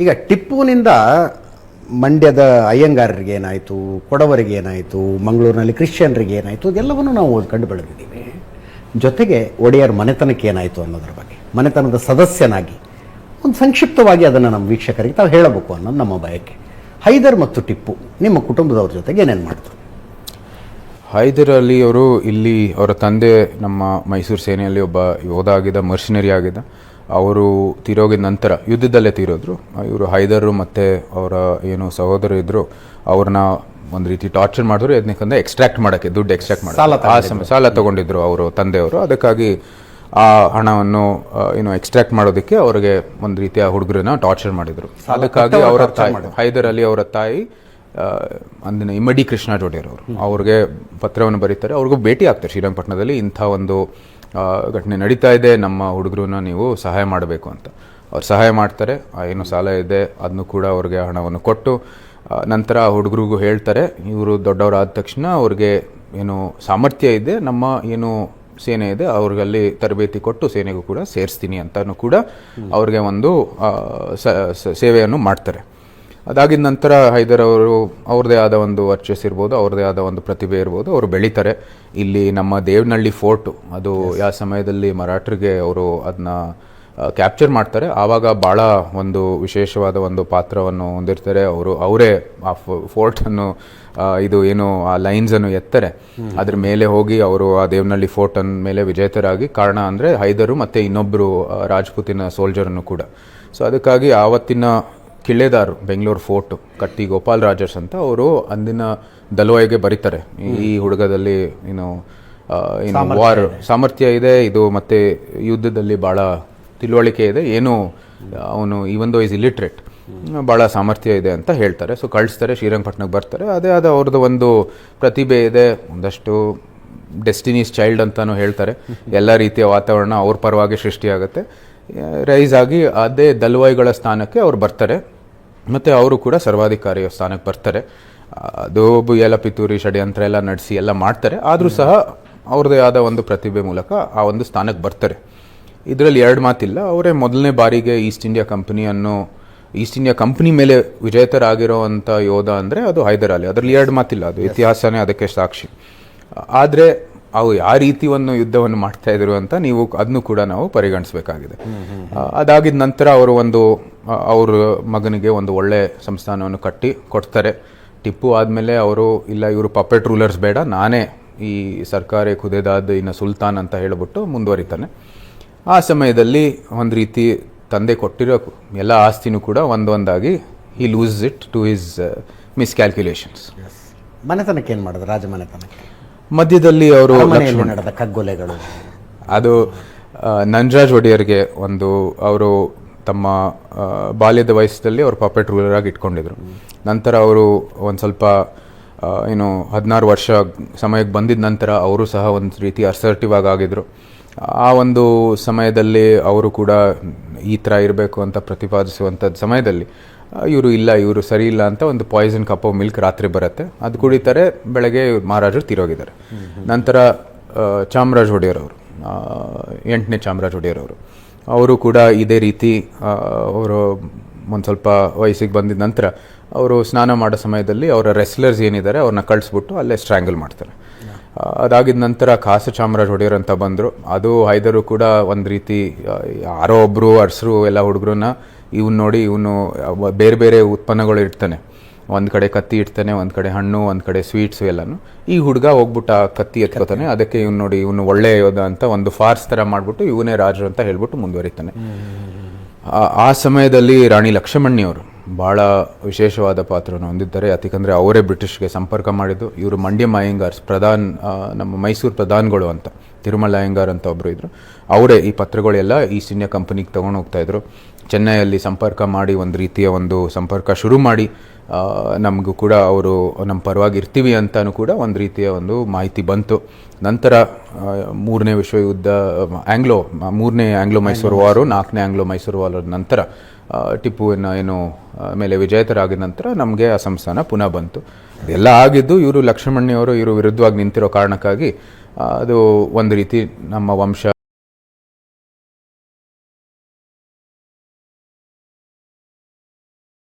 ಈಗ ಟಿಪ್ಪುವಿನಿಂದ ಮಂಡ್ಯದ ಅಯ್ಯಂಗಾರರಿಗೆ ಏನಾಯಿತು, ಕೊಡವರಿಗೆ ಏನಾಯಿತು, ಮಂಗಳೂರಿನಲ್ಲಿ ಕ್ರಿಶ್ಚಿಯನ್ರಿಗೆ ಏನಾಯಿತು, ಅದೆಲ್ಲವನ್ನು ನಾವು ಕಂಡು ಬೆಳೆದಿದ್ದೀವಿ. ಜೊತೆಗೆ ಒಡೆಯರ್ ಮನೆತನಕ್ಕೆ ಏನಾಯಿತು ಅನ್ನೋದ್ರ ಬಗ್ಗೆ ಮನೆತನದ ಸದಸ್ಯನಾಗಿ ಒಂದು ಸಂಕ್ಷಿಪ್ತವಾಗಿ ಅದನ್ನು ನಮ್ಮ ವೀಕ್ಷಕರಿಗೆ ತಾವು ಹೇಳಬೇಕು ಅನ್ನೋದು ನಮ್ಮ ಬಯಕೆ. ಹೈದರ್ ಮತ್ತು ಟಿಪ್ಪು ನಿಮ್ಮ ಕುಟುಂಬದವ್ರ ಜೊತೆಗೆ ಏನೇನು ಮಾಡಿದ್ರು? ಹೈದರ್ ಅಲಿ ಅವರು ಇಲ್ಲಿ ಅವರ ತಂದೆ ನಮ್ಮ ಮೈಸೂರು ಸೇನೆಯಲ್ಲಿ ಒಬ್ಬ ಯೋಧ ಆಗಿದ್ದ, ಮರ್ಷನರಿ ಆಗಿದ್ದ. ಅವರು ತೀರೋಗಿದ ನಂತರ ಯುದ್ಧದಲ್ಲೇ ತೀರೋದ್ರು. ಇವರು ಹೈದರು ಮತ್ತು ಅವರ ಏನು ಸಹೋದರ ಇದ್ದರು ಅವ್ರನ್ನ ಒಂದು ರೀತಿ ಟಾರ್ಚರ್ ಮಾಡಿದ್ರು. ಯಾಕಂದರೆ ಎಕ್ಸ್ಟ್ರಾಕ್ಟ್ ಮಾಡೋಕ್ಕೆ, ದುಡ್ಡು ಎಕ್ಸ್ಟ್ರಾಕ್ಟ್ ಮಾಡೋಕ್ಕೆ ಸಾಲ ತೊಗೊಂಡಿದ್ರು ಅವರು ತಂದೆಯವರು. ಅದಕ್ಕಾಗಿ ಆ ಹಣವನ್ನು ಎಕ್ಸ್ಟ್ರಾಕ್ಟ್ ಮಾಡೋದಕ್ಕೆ ಅವರಿಗೆ ಒಂದು ರೀತಿಯ ಹುಡುಗರನ್ನ ಟಾರ್ಚರ್ ಮಾಡಿದರು. ಅದಕ್ಕಾಗಿ ಅವರ ತಾಯಿ ಹೈದರ್ ಅಲಿ ಅವರ ತಾಯಿ ಅಂದಿನ ಇಮ್ಮಡಿ ಕೃಷ್ಣರಾಜ ಒಡೆಯರ್ ಅವರು ಅವ್ರಿಗೆ ಪತ್ರವನ್ನು ಬರೀತಾರೆ. ಅವ್ರಿಗೂ ಭೇಟಿ ಆಗ್ತಾರೆ ಶ್ರೀರಂಗಪಟ್ಟಣದಲ್ಲಿ. ಇಂಥ ಒಂದು ಘಟನೆ ನಡೀತಾ ಇದೆ, ನಮ್ಮ ಹುಡುಗರನ್ನ ನೀವು ಸಹಾಯ ಮಾಡಬೇಕು ಅಂತ. ಅವ್ರು ಸಹಾಯ ಮಾಡ್ತಾರೆ. ಏನು ಸಾಲ ಇದೆ ಅದನ್ನು ಕೂಡ ಅವ್ರಿಗೆ ಹಣವನ್ನು ಕೊಟ್ಟು ನಂತರ ಹುಡುಗರಿಗೂ ಹೇಳ್ತಾರೆ, ಇವರು ದೊಡ್ಡವರಾದ ತಕ್ಷಣ ಅವ್ರಿಗೆ ಏನು ಸಾಮರ್ಥ್ಯ ಇದೆ, ನಮ್ಮ ಏನು ಸೇನೆ ಇದೆ ಅವ್ರಿಗಲ್ಲಿ ತರಬೇತಿ ಕೊಟ್ಟು ಸೇನೆಗೂ ಕೂಡ ಸೇರಿಸ್ತೀನಿ ಅಂತಲೂ ಕೂಡ ಅವ್ರಿಗೆ ಒಂದು ಸೇವೆಯನ್ನು ಮಾಡ್ತಾರೆ. ಅದಾಗಿದ ನಂತರ ಹೈದರ್ ಅವರು ಅವ್ರದ್ದೇ ಆದ ಒಂದು ವರ್ಚಸ್ ಇರ್ಬೋದು, ಅವ್ರದ್ದೇ ಆದ ಒಂದು ಪ್ರತಿಭೆ ಇರ್ಬೋದು, ಅವರು ಬೆಳೀತಾರೆ. ಇಲ್ಲಿ ನಮ್ಮ ದೇವನಹಳ್ಳಿ ಫೋರ್ಟು, ಅದು ಯಾವ ಸಮಯದಲ್ಲಿ ಮರಾಠರಿಗೆ ಅವರು ಅದನ್ನ ಕ್ಯಾಪ್ಚರ್ ಮಾಡ್ತಾರೆ, ಆವಾಗ ಭಾಳ ಒಂದು ವಿಶೇಷವಾದ ಒಂದು ಪಾತ್ರವನ್ನು ಹೊಂದಿರ್ತಾರೆ. ಅವರೇ ಆ ಫೋರ್ಟನ್ನು ಇದು ಏನು ಆ ಲೈನ್ಸನ್ನು ಎತ್ತಾರೆ, ಅದ್ರ ಮೇಲೆ ಹೋಗಿ ಅವರು ಆ ದೇವನಹಳ್ಳಿ ಫೋರ್ಟ್ ಮೇಲೆ ವಿಜೇತರಾಗಿ. ಕಾರಣ ಅಂದರೆ ಹೈದರು ಮತ್ತು ಇನ್ನೊಬ್ಬರು ರಾಜ್ಪೂತಿನ ಸೋಲ್ಜರನ್ನು ಕೂಡ. ಸೊ ಅದಕ್ಕಾಗಿ ಆವತ್ತಿನ ಕಿಳ್ಳೆದಾರು ಬೆಂಗಳೂರು ಫೋರ್ಟು ಕಟ್ಟಿ ಗೋಪಾಲ್ ರಾಜರ್ಸ್ ಅಂತ ಅವರು ಅಂದಿನ ದಲ್ವಾಯಿಗೆ ಬರೀತಾರೆ, ಈ ಹುಡುಗದಲ್ಲಿ ಏನು ವಾರ್ ಸಾಮರ್ಥ್ಯ ಇದೆ, ಇದು ಮತ್ತೆ ಯುದ್ಧದಲ್ಲಿ ಭಾಳ ತಿಳುವಳಿಕೆ ಇದೆ, ಏನು ಅವನು ಈವನ್ ದೋ ಈಸ್ ಇಲಿಟ್ರೇಟ್, ಭಾಳ ಸಾಮರ್ಥ್ಯ ಇದೆ ಅಂತ ಹೇಳ್ತಾರೆ. ಸೊ ಕಳಿಸ್ತಾರೆ, ಶ್ರೀರಂಗಪಟ್ಟಣಕ್ಕೆ ಬರ್ತಾರೆ. ಅದೇ ಆದ ಅವ್ರದ್ದು ಒಂದು ಪ್ರತಿಭೆ ಇದೆ, ಒಂದಷ್ಟು ಡೆಸ್ಟಿನೀಸ್ ಚೈಲ್ಡ್ ಅಂತಲೂ ಹೇಳ್ತಾರೆ. ಎಲ್ಲ ರೀತಿಯ ವಾತಾವರಣ ಅವ್ರ ಪರವಾಗಿ ಸೃಷ್ಟಿಯಾಗುತ್ತೆ. ರೈಸ್ ಆಗಿ ಅದೇ ದಲ್ವಾಯಿಗಳ ಸ್ಥಾನಕ್ಕೆ ಅವ್ರು ಬರ್ತಾರೆ ಮತ್ತು ಅವರು ಕೂಡ ಸರ್ವಾಧಿಕಾರಿಯ ಸ್ಥಾನಕ್ಕೆ ಬರ್ತಾರೆ. ಅದು ಎಲ್ಲ ಪಿತೂರಿ ಷಡ್ಯಂತ್ರ ಎಲ್ಲ ನಡೆಸಿ ಎಲ್ಲ ಮಾಡ್ತಾರೆ. ಆದರೂ ಸಹ ಅವ್ರದ್ದೇ ಆದ ಒಂದು ಪ್ರತಿಭೆ ಮೂಲಕ ಆ ಒಂದು ಸ್ಥಾನಕ್ಕೆ ಬರ್ತಾರೆ. ಇದರಲ್ಲಿ ಎರಡು ಮಾತಿಲ್ಲ, ಅವರೇ ಮೊದಲನೇ ಬಾರಿಗೆ ಈಸ್ಟ್ ಇಂಡಿಯಾ ಕಂಪನಿ ಮೇಲೆ ವಿಜೇತರಾಗಿರೋವಂಥ ಯೋಧ ಅಂದರೆ ಅದು ಹೈದರ್ ಅಲಿ. ಅದರಲ್ಲಿ ಎರಡು ಮಾತಿಲ್ಲ, ಅದು ಇತಿಹಾಸನೇ ಅದಕ್ಕೆ ಸಾಕ್ಷಿ. ಆದರೆ ಅವು ಯಾವ ರೀತಿ ಒಂದು ಯುದ್ಧವನ್ನು ಮಾಡ್ತಾ ಇದ್ರು ಅಂತ ನೀವು ಅದನ್ನು ಕೂಡ ನಾವು ಪರಿಗಣಿಸಬೇಕಾಗಿದೆ. ಅದಾಗಿದ ನಂತರ ಅವರು ಅವ್ರ ಮಗನಿಗೆ ಒಂದು ಒಳ್ಳೆ ಸಂಸ್ಥಾನವನ್ನು ಕಟ್ಟಿ ಕೊಡ್ತಾರೆ. ಟಿಪ್ಪು ಆದಮೇಲೆ ಅವರು ಇಲ್ಲ, ಇವರು ಪಪೆಟ್ ರೂಲರ್ಸ್ ಬೇಡ, ನಾನೇ ಈ ಸರ್ಕಾರಿ ಖುದೇದಾದ್ ಇನ್ನು ಸುಲ್ತಾನ್ ಅಂತ ಹೇಳಿಬಿಟ್ಟು ಮುಂದುವರಿತಾನೆ. ಆ ಸಮಯದಲ್ಲಿ ಒಂದು ರೀತಿ ತಂದೆ ಕೊಟ್ಟಿರೋ ಎಲ್ಲ ಆಸ್ತಿನೂ ಕೂಡ ಒಂದೊಂದಾಗಿ ಹಿ ಲೂಸ್ ಇಟ್ ಟು ಹಿಸ್ ಮಿಸ್ಕ್ಯಾಲ್ಕ್ಯುಲೇಷನ್ಸ್. ಮನೆತನಕ್ಕೆ ಏನು ಮಾಡೋದು? ರಾಜಮನೆತನಕ್ಕೆ ಮಧ್ಯದಲ್ಲಿ ಅವರು ನಡೆದ ಕಗ್ಗೊಲೆಗಳು, ಅದು ನಂಜರಾಜ್ ಒಡೆಯರ್ಗೆ ಅವರು ತಮ್ಮ ಬಾಲ್ಯದ ವಯಸ್ಸಲ್ಲಿ ಅವರು ಪಪೆಟ್ ರೂಲರ್ ಆಗಿ ಇಟ್ಕೊಂಡಿದ್ರು. ನಂತರ ಅವರು ಒಂದು ಸ್ವಲ್ಪ 16 ವರ್ಷ ಸಮಯಕ್ಕೆ ಬಂದಿದ್ದ ನಂತರ ಅವರು ಸಹ ಒಂದು ರೀತಿ ಅಸರ್ಟಿವ್ ಆಗಿದ್ರು. ಆ ಒಂದು ಸಮಯದಲ್ಲಿ ಅವರು ಕೂಡ ಈ ಥರ ಇರಬೇಕು ಅಂತ ಪ್ರತಿಪಾದಿಸುವಂಥದ್ದು ಸಮಯದಲ್ಲಿ ಇವರು ಸರಿ ಇಲ್ಲ ಅಂತ ಒಂದು ಪಾಯ್ಸನ್ ಕಪ್ ಆಫ್ ಮಿಲ್ಕ್ ರಾತ್ರಿ ಬರುತ್ತೆ, ಅದು ಕುಡಿತಾರೆ. ಬೆಳಗ್ಗೆ ಮಹಾರಾಜರು ತೀರೋಗಿದ್ದಾರೆ. ನಂತರ ಚಾಮರಾಜ ಒಡೆಯರ್ ಅವರು, 8ನೇ ಚಾಮರಾಜ ಒಡೆಯರ್ ಅವರು ಕೂಡ ಇದೇ ರೀತಿ ಅವರು ಒಂದು ಸ್ವಲ್ಪ ವಯಸ್ಸಿಗೆ ಬಂದಿದ ನಂತರ ಅವರು ಸ್ನಾನ ಮಾಡೋ ಸಮಯದಲ್ಲಿ ಅವರ ರೆಸ್ಲರ್ಸ್ ಏನಿದ್ದಾರೆ ಅವ್ರನ್ನ ಕಳಿಸ್ಬಿಟ್ಟು ಅಲ್ಲೇ ಸ್ಟ್ರ್ಯಾಂಗಲ್ ಮಾಡ್ತಾರೆ. ಅದಾಗಿದ ನಂತರ ಖಾಸ ಚಾಮರಾಜ ಒಡೆಯರ್ ಅಂತ ಬಂದರು. ಅದು ಹೈದರು ಕೂಡ ಒಂದು ರೀತಿ ಯಾರೋ ಒಬ್ಬರು ಅರಸರು ಎಲ್ಲ ಹುಡುಗರನ್ನ ನೋಡಿ ಇವನು ಬೇರೆ ಬೇರೆ ಉತ್ಪನ್ನಗಳು ಇಡ್ತಾನೆ, ಒಂದು ಕಡೆ ಕತ್ತಿ ಇಡ್ತಾನೆ, ಒಂದು ಕಡೆ ಹಣ್ಣು, ಒಂದು ಕಡೆ ಸ್ವೀಟ್ಸು ಎಲ್ಲನೂ. ಈ ಹುಡುಗ ಹೋಗ್ಬಿಟ್ಟು ಆ ಕತ್ತಿ ಎತ್ಕೋತಾನೆ. ಅದಕ್ಕೆ ಇವನು ಒಳ್ಳೆ ಯೋಧ ಅಂತ ಒಂದು ಫಾರ್ಸ್ ಥರ ಮಾಡಿಬಿಟ್ಟು ಇವನೇ ರಾಜರು ಅಂತ ಹೇಳ್ಬಿಟ್ಟು ಮುಂದುವರಿತಾನೆ. ಆ ಸಮಯದಲ್ಲಿ ರಾಣಿ ಲಕ್ಷ್ಮಣಿಯವರು ಭಾಳ ವಿಶೇಷವಾದ ಪಾತ್ರವನ್ನು ಹೊಂದಿದ್ದಾರೆ. ಯಾಕಂದರೆ ಅವರೇ ಬ್ರಿಟಿಷ್ಗೆ ಸಂಪರ್ಕ ಮಾಡಿದ್ದು. ಇವರು ಮಂಡ್ಯಂ ಅಯ್ಯಂಗಾರ್ಸ್ ನಮ್ಮ ಮೈಸೂರು ಪ್ರಧಾನಗಳು ಅಂತ ತಿರುಮಲ ಅಯ್ಯಂಗಾರ್ ಅಂತ ಒಬ್ಬರು ಇದ್ದರು. ಅವರೇ ಈ ಪತ್ರಗಳೆಲ್ಲ ಈಸ್ಟ್ ಇಂಡಿಯಾ ಕಂಪನಿಗೆ ತೊಗೊಂಡು ಹೋಗ್ತಾಯಿದ್ರು. ಚೆನ್ನೈಯಲ್ಲಿ ಸಂಪರ್ಕ ಮಾಡಿ ಒಂದು ರೀತಿಯ ಒಂದು ಸಂಪರ್ಕ ಶುರು ಮಾಡಿ ನಮಗೂ ಕೂಡ ಅವರು ನಮ್ಮ ಪರವಾಗಿ ಇರ್ತೀವಿ ಅಂತಲೂ ಕೂಡ ಒಂದು ರೀತಿಯ ಒಂದು ಮಾಹಿತಿ ಬಂತು. ನಂತರ 3ನೇ ವಿಶ್ವಯುದ್ಧ, ಮೂರನೇ ಆಂಗ್ಲೋ ಮೈಸೂರು ವಾರು, 4ನೇ ಆಂಗ್ಲೋ ಮೈಸೂರು ವಾರದ ನಂತರ ಟಿಪ್ಪುವಿನ ಮೇಲೆ ವಿಜೇತರಾಗಿದ ನಂತರ ನಮಗೆ ಆ ಸಂಸ್ಥಾನ ಪುನಃ ಬಂತು. ಇದೆಲ್ಲ ಆಗಿದ್ದು ಇವರು ಲಕ್ಷ್ಮಣಿಯವರು ವಿರುದ್ಧವಾಗಿ ನಿಂತಿರೋ ಕಾರಣಕ್ಕಾಗಿ ಅದು ಒಂದು ರೀತಿ ನಮ್ಮ ವಂಶ